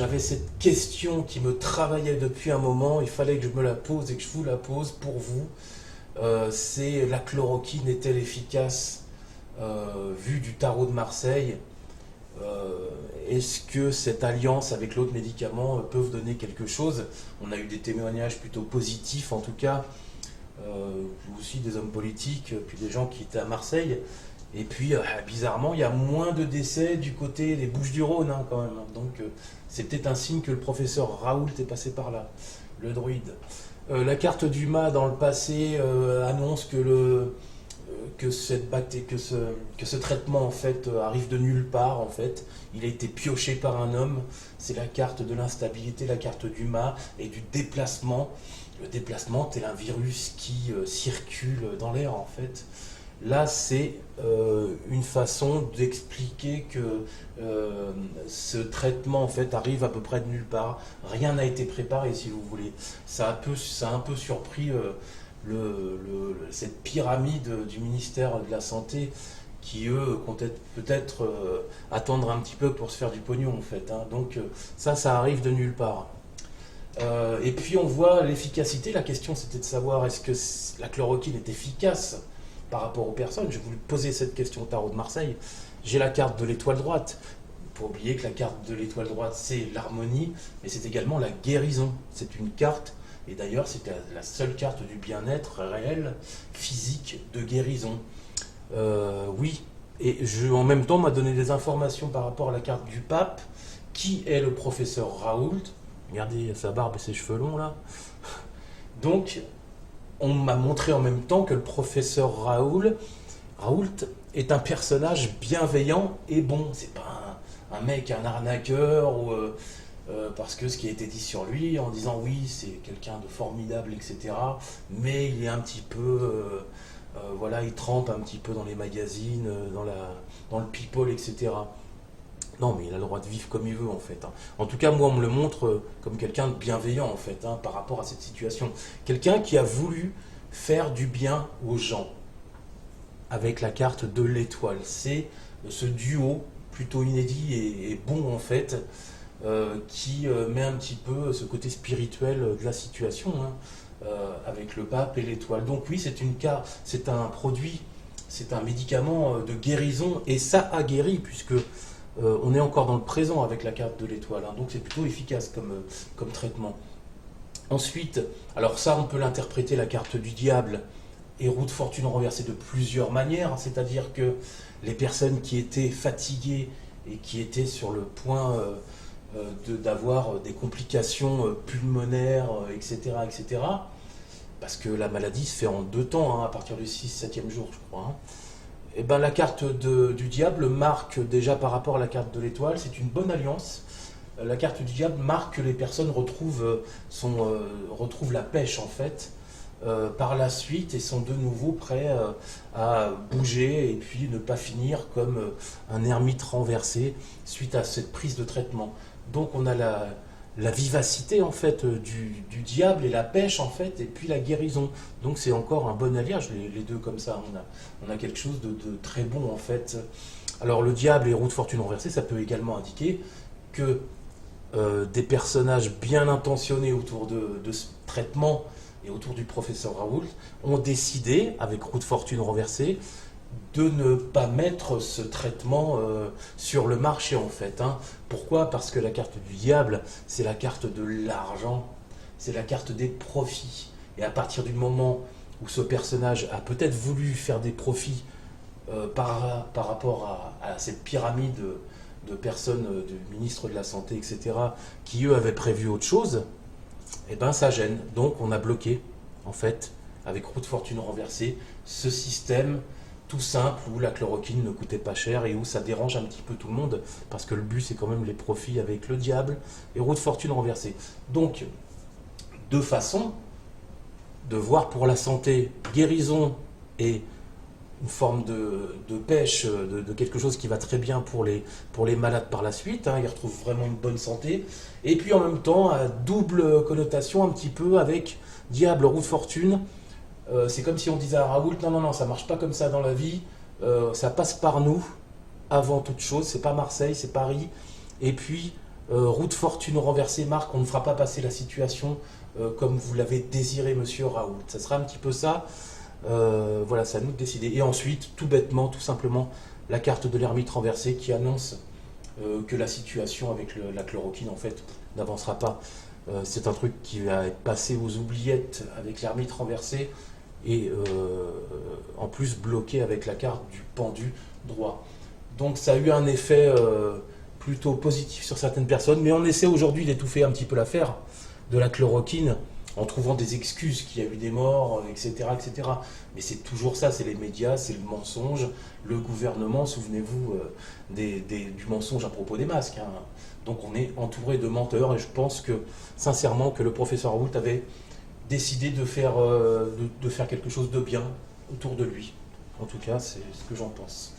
j'avais cette question qui me travaillait depuis un moment, il fallait que je me la pose et que je vous la pose pour vous. C'est la chloroquine est-elle efficace vue du tarot de Marseille? Est-ce que cette alliance avec l'autre médicament peut donner quelque chose? On a eu des témoignages plutôt positifs en tout cas, aussi des hommes politiques, puis des gens qui étaient à Marseille. Et puis, bizarrement, il y a moins de décès du côté des Bouches-du-Rhône, hein, quand même. Donc, c'est peut-être un signe que le professeur Raoult est passé par là, le druide. La carte du mât, dans le passé, annonce que ce traitement, en fait, arrive de nulle part, en fait. Il a été pioché par un homme. C'est la carte de l'instabilité, la carte du mât et du déplacement. Le déplacement, tel un virus qui circule dans l'air, en fait. Là, c'est une façon d'expliquer que ce traitement en fait arrive à peu près de nulle part. Rien n'a été préparé, si vous voulez. Ça a un peu surpris cette pyramide du ministère de la Santé qui, eux, comptent peut-être attendre un petit peu pour se faire du pognon, en fait. Hein. Donc, ça arrive de nulle part. Et puis, on voit l'efficacité. La question, c'était de savoir est-ce que la chloroquine est efficace par rapport aux personnes. Je voulais poser cette question au tarot de Marseille. J'ai la carte de l'étoile droite. Il faut oublier que la carte de l'étoile droite, c'est l'harmonie, mais c'est également la guérison. C'est une carte, et d'ailleurs, c'était la seule carte du bien-être réel, physique, de guérison. Oui, et en même temps, on m'a donné des informations par rapport à la carte du pape, qui est le professeur Raoult. Regardez sa barbe et ses cheveux longs, là. Donc, on m'a montré en même temps que le professeur Raoult est un personnage bienveillant et bon. C'est pas un mec, un arnaqueur, ou, parce que ce qui a été dit sur lui, en disant oui, c'est quelqu'un de formidable, etc. Mais il est un petit peu, voilà, il trempe un petit peu dans les magazines, dans le people, etc. Non, mais il a le droit de vivre comme il veut, en fait. Hein. En tout cas, moi, on me le montre comme quelqu'un de bienveillant, en fait, hein, par rapport à cette situation. Quelqu'un qui a voulu faire du bien aux gens, avec la carte de l'étoile. C'est ce duo plutôt inédit et bon, en fait, qui met un petit peu ce côté spirituel de la situation, hein, avec le pape et l'étoile. Donc oui, c'est un produit, c'est un médicament de guérison, et ça a guéri, puisque on est encore dans le présent avec la carte de l'étoile, hein, donc c'est plutôt efficace comme traitement. Ensuite, alors ça on peut l'interpréter, la carte du diable et roue de fortune renversée, de plusieurs manières, hein, c'est-à-dire que les personnes qui étaient fatiguées et qui étaient sur le point d'avoir des complications pulmonaires, etc., etc., parce que la maladie se fait en 2 temps, hein, à partir du 6-7e jour, je crois, hein. Et ben, la carte du diable marque déjà par rapport à la carte de l'étoile, c'est une bonne alliance. La carte du diable marque que les personnes retrouvent la pêche, en fait, par la suite, et sont de nouveau prêts à bouger et puis ne pas finir comme un ermite renversé suite à cette prise de traitement. Donc on a la vivacité, en fait, du diable et la pêche, en fait, et puis la guérison. Donc c'est encore un bon alliage, les deux comme ça. On a quelque chose de très bon, en fait. Alors le diable et roue de fortune renversée, ça peut également indiquer que des personnages bien intentionnés autour de ce traitement et autour du professeur Raoult ont décidé, avec roue de fortune renversée, de ne pas mettre ce traitement sur le marché, en fait. Hein. Pourquoi? Parce que la carte du diable, c'est la carte de l'argent, c'est la carte des profits. Et à partir du moment où ce personnage a peut-être voulu faire des profits par rapport à cette pyramide de personnes, du ministre de la Santé, etc., qui eux avaient prévu autre chose, eh ben ça gêne. Donc on a bloqué, en fait, avec roue de fortune renversée, ce système tout simple où la chloroquine ne coûtait pas cher et où ça dérange un petit peu tout le monde, parce que le but c'est quand même les profits avec le diable et roue de fortune renversée. Donc, 2 façons de voir pour la santé, guérison et une forme de pêche, de quelque chose qui va très bien pour les malades par la suite, hein, ils retrouvent vraiment une bonne santé, et puis en même temps, à double connotation un petit peu avec diable, roue de fortune. C'est comme si on disait à Raoult, non, ça marche pas comme ça dans la vie, ça passe par nous, avant toute chose, c'est pas Marseille, c'est Paris, et puis route fortune renversée, Marc, on ne fera pas passer la situation comme vous l'avez désiré, monsieur Raoult. Ça sera un petit peu ça. Voilà, c'est à nous de décider. Et ensuite, tout bêtement, tout simplement, la carte de l'ermite renversée qui annonce que la situation avec la chloroquine, en fait, n'avancera pas. C'est un truc qui va être passé aux oubliettes avec l'ermite renversée et en plus bloqué avec la carte du pendu droit. Donc ça a eu un effet plutôt positif sur certaines personnes, mais on essaie aujourd'hui d'étouffer un petit peu l'affaire de la chloroquine en trouvant des excuses qu'il y a eu des morts, etc. etc. Mais c'est toujours ça, c'est les médias, c'est le mensonge, le gouvernement, souvenez-vous du mensonge à propos des masques. Hein. Donc on est entouré de menteurs et je pense que, sincèrement, que le professeur Raoult avait décidé de faire quelque chose de bien autour de lui. En tout cas, c'est ce que j'en pense.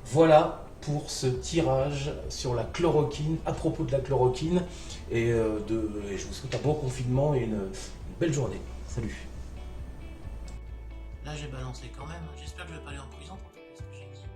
Voilà pour ce tirage sur la chloroquine, à propos de la chloroquine, et je vous souhaite un bon confinement et une belle journée. Salut. Là j'ai balancé quand même, j'espère que je vais pas aller en prison pour ce que j'ai dit.